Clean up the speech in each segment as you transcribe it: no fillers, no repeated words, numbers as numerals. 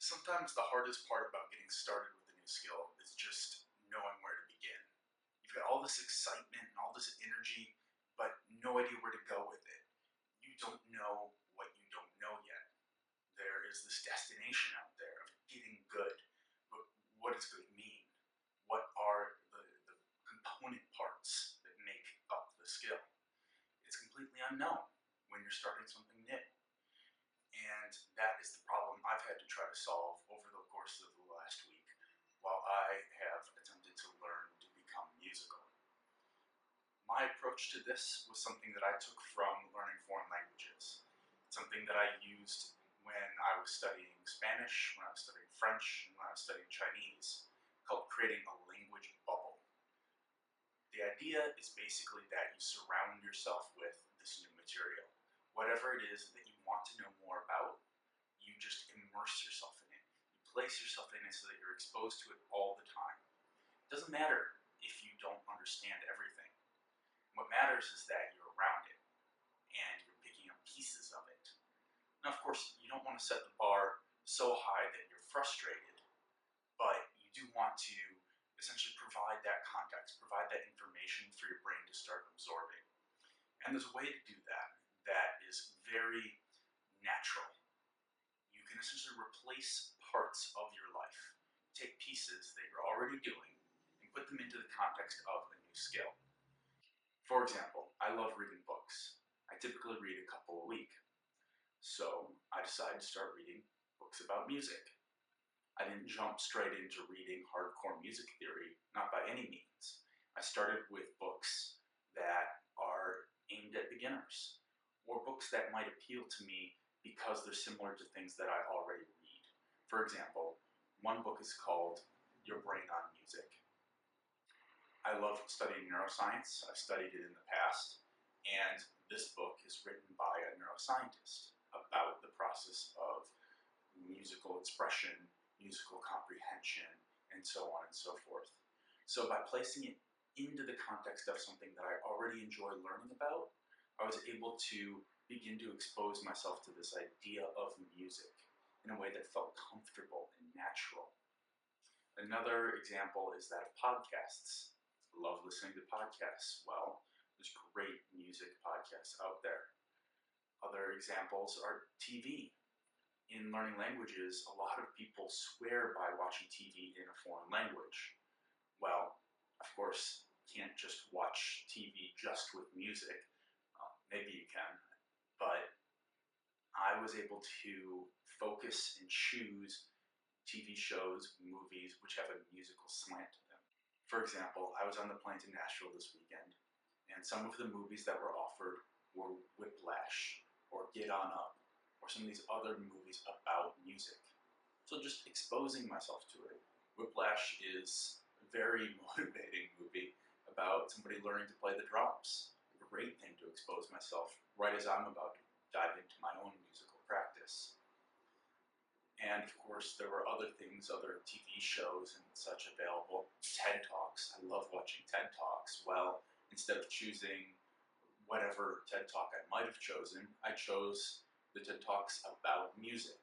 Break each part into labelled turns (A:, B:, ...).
A: Sometimes the hardest part about getting started with a new skill is just knowing where to begin. You've got all this excitement and all this energy, but no idea where to go with it. You don't know what you don't know yet. There is this destination out there of getting good, but what does good mean? What are the component parts that make up the skill? It's completely unknown when you're starting something new. And that is the problem I've had to try to solve over the course of the last week while I have attempted to learn to become musical. My approach to this was something that I took from learning foreign languages. It's something that I used when I was studying Spanish, when I was studying French, and when I was studying Chinese, called creating a language bubble. The idea is basically that you surround yourself with this new material. Whatever it is that you want to know more about, you just immerse yourself in it. You place yourself in it so that you're exposed to it all the time. It doesn't matter if you don't understand everything. What matters is that you're around it and you're picking up pieces of it. Now, of course, you don't want to set the bar so high that you're frustrated, but you do want to essentially provide that context, provide that information for your brain to start absorbing. And there's a way to do that that is very natural. You can essentially replace parts of your life, take pieces that you're already doing, and put them into the context of a new skill. For example, I love reading books. I typically read a couple a week. So I decided to start reading books about music. I didn't jump straight into reading hardcore music theory, not by any means. I started with books that are aimed at beginners, or books that might appeal to me because they're similar to things that I already read. For example, one book is called Your Brain on Music. I love studying neuroscience. I've studied it in the past, and this book is written by a neuroscientist about the process of musical expression, musical comprehension, and so on and so forth. So by placing it into the context of something that I already enjoy learning about, I was able to begin to expose myself to this idea of music in a way that felt comfortable and natural. Another example is that of podcasts. I love listening to podcasts. Well, there's great music podcasts out there. Other examples are TV. In learning languages, a lot of people swear by watching TV in a foreign language. Well, of course, you can't just watch TV just with music. Maybe you can, but I was able to focus and choose TV shows, movies, which have a musical slant to them. For example, I was on the plane to Nashville this weekend, and some of the movies that were offered were Whiplash, or Get On Up, or some of these other movies about music. So just exposing myself to it. Whiplash is a very motivating movie about somebody learning to play the drums. A great thing to expose myself right as I'm about to dive into my own musical practice. And of course, there were other things, other TV shows and such available. TED Talks. I love watching TED Talks. Well, instead of choosing whatever TED Talk I might have chosen, I chose the TED Talks about music.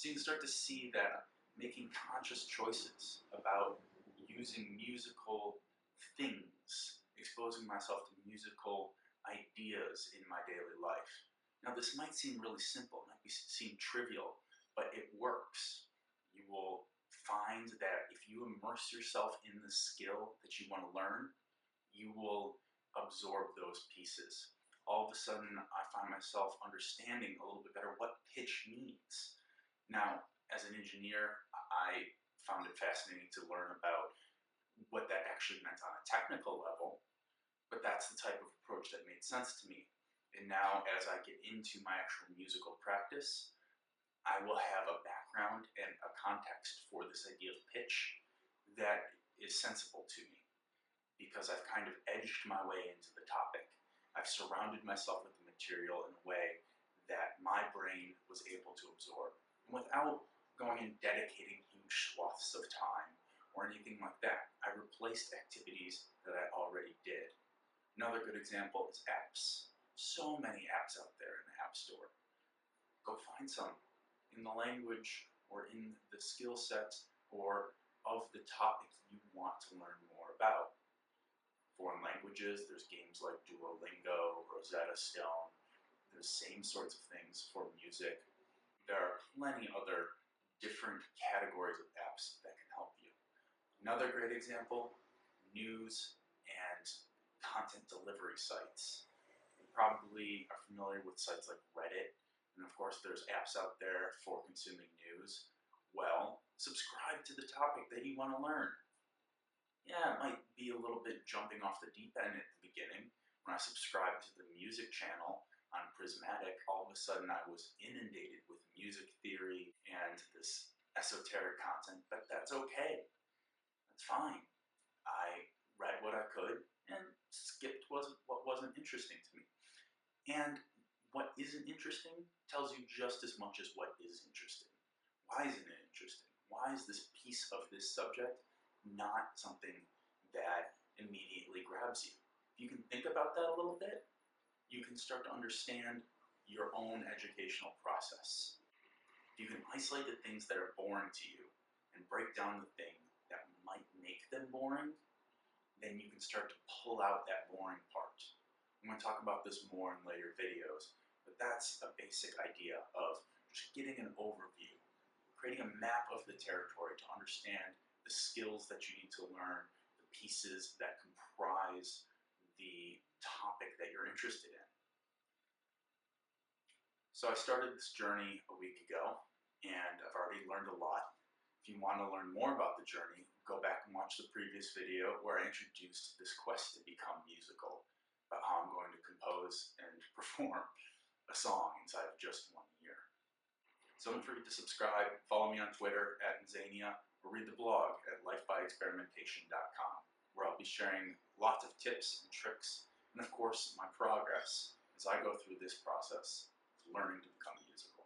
A: So you can start to see that making conscious choices about using musical things, exposing myself to musical ideas in my daily life. Now, this might seem really simple, might seem trivial, but it works. You will find that if you immerse yourself in the skill that you want to learn, you will absorb those pieces. All of a sudden, I find myself understanding a little bit better what pitch means. Now, as an engineer, I found it fascinating to learn about what that actually meant on a technical level, but that's the type of approach that made sense to me. And now, as I get into my actual musical practice, I will have a background and a context for this idea of pitch that is sensible to me, because I've kind of edged my way into the topic. I've surrounded myself with the material in a way that my brain was able to absorb. And without going and dedicating huge swaths of time or anything like that, I replaced activities that I already did. Another good example is apps. So many apps out there in the App Store. Go find some in the language or in skill set or of the topic you want to learn more about. Foreign languages, there's games like Duolingo, Rosetta Stone. There's same sorts of things for music. There are plenty other different categories of apps that can help you. Another great example, news and content delivery sites. You probably are familiar with sites like Reddit, and of course there's apps out there for consuming news. Well, subscribe to the topic that you want to learn. Yeah, it might be a little bit jumping off the deep end at the beginning. When I subscribed to the music channel on Prismatic, all of a sudden I was inundated with music theory and this esoteric content, but that's okay. That's fine. I read what I could and skipped what wasn't interesting to me. And what isn't interesting tells you just as much as what is interesting. Why isn't it interesting? Why is this piece of this subject not something that immediately grabs you? If you can think about that a little bit, you can start to understand your own educational process. If you can isolate the things that are boring to you and break down the thing that might make them boring, then you can start to pull out that boring part. I'm going to talk about this more in later videos, but that's a basic idea of just getting an overview, creating a map of the territory to understand the skills that you need to learn, the pieces that comprise the topic that you're interested in. So I started this journey a week ago, and I've already learned a lot. If you want to learn more about the journey, go back and watch the previous video where I introduced this quest to become musical, about how I'm going to compose and perform a song inside of just 1 year. So don't forget to subscribe, follow me on Twitter @Nzania, or read the blog at lifebyexperimentation.com, where I'll be sharing lots of tips and tricks, and of course my progress as I go through this process of learning to become musical.